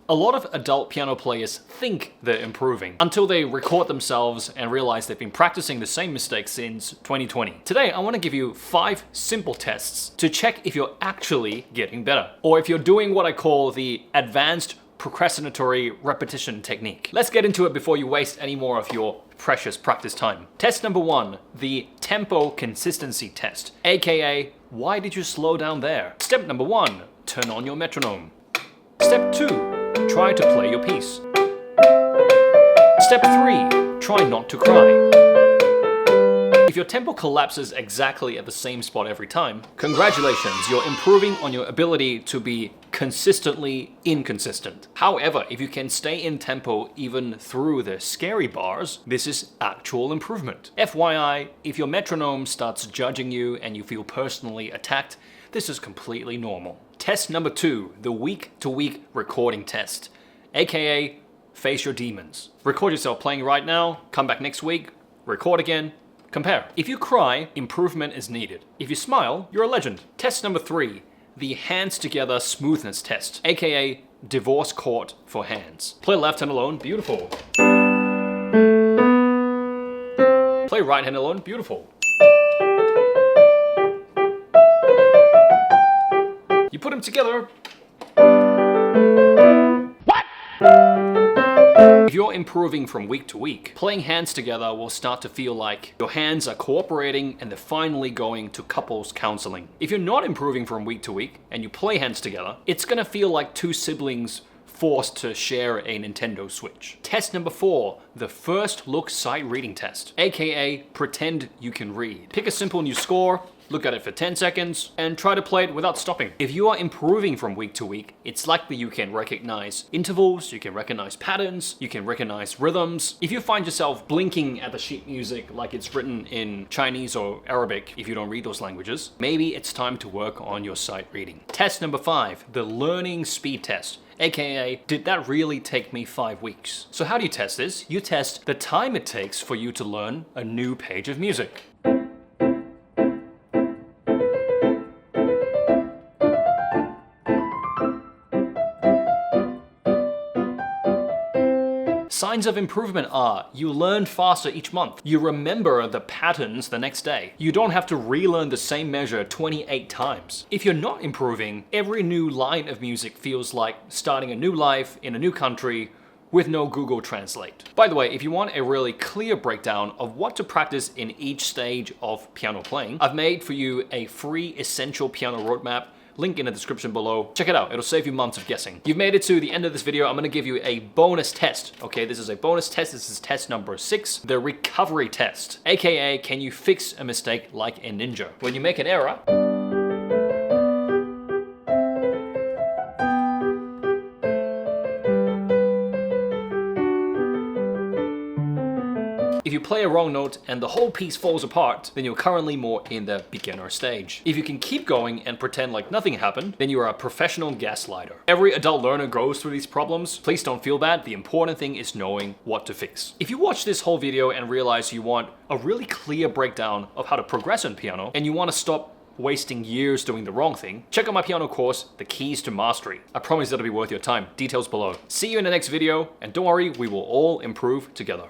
A lot of adult piano players think they're improving until they record themselves and realize they've been practicing the same mistakes since 2020. Today, I want to give you 5 simple tests to check if you're actually getting better, or if you're doing what I call the advanced procrastinatory repetition technique. Let's get into it before you waste any more of your precious practice time. Test number 1, the tempo consistency test, aka why did you slow down there? Step number 1, turn on your metronome. Step 2, try to play your piece. Step 3, try not to cry. If your tempo collapses exactly at the same spot every time, congratulations, you're improving on your ability to be consistently inconsistent. However, if you can stay in tempo even through the scary bars, this is actual improvement. FYI, if your metronome starts judging you and you feel personally attacked, this is completely normal. Test number 2, the week-to-week recording test, aka face your demons. Record yourself playing right now, come back next week, record again, compare. If you cry, improvement is needed. If you smile, you're a legend. Test number 3, the hands together smoothness test, aka divorce court for hands. Play left hand alone, beautiful. Play right hand alone, beautiful. You put them together. What? If you're improving from week to week, playing hands together will start to feel like your hands are cooperating and they're finally going to couples counseling. If you're not improving from week to week and you play hands together, it's gonna feel like 2 siblings forced to share a Nintendo Switch. Test number 4, the first look sight reading test, aka pretend you can read. Pick a simple new score, look at it for 10 seconds, and try to play it without stopping. If you are improving from week to week, it's likely you can recognize intervals, you can recognize patterns, you can recognize rhythms. If you find yourself blinking at the sheet music like it's written in Chinese or Arabic, if you don't read those languages, maybe it's time to work on your sight reading. Test number 5, the learning speed test, aka did that really take me 5 weeks? So how do you test this? You test the time it takes for you to learn a new page of music. Signs of improvement are, you learn faster each month. You remember the patterns the next day. You don't have to relearn the same measure 28 times. If you're not improving, every new line of music feels like starting a new life in a new country with no Google Translate. By the way, if you want a really clear breakdown of what to practice in each stage of piano playing, I've made for you a free essential piano roadmap. Link in the description below. Check it out, it'll save you months of guessing. You've made it to the end of this video, I'm gonna give you a bonus test. Okay, this is a bonus test, this is test number 6, the recovery test. AKA, can you fix a mistake like a ninja? When you make an error, if you play a wrong note and the whole piece falls apart, then you're currently more in the beginner stage. If you can keep going and pretend like nothing happened, then you are a professional gaslighter. Every adult learner goes through these problems. Please don't feel bad. The important thing is knowing what to fix. If you watch this whole video and realize you want a really clear breakdown of how to progress on piano, and you want to stop wasting years doing the wrong thing, check out my piano course, The Keys to Mastery. I promise that'll be worth your time. Details below. See you in the next video, and don't worry, we will all improve together.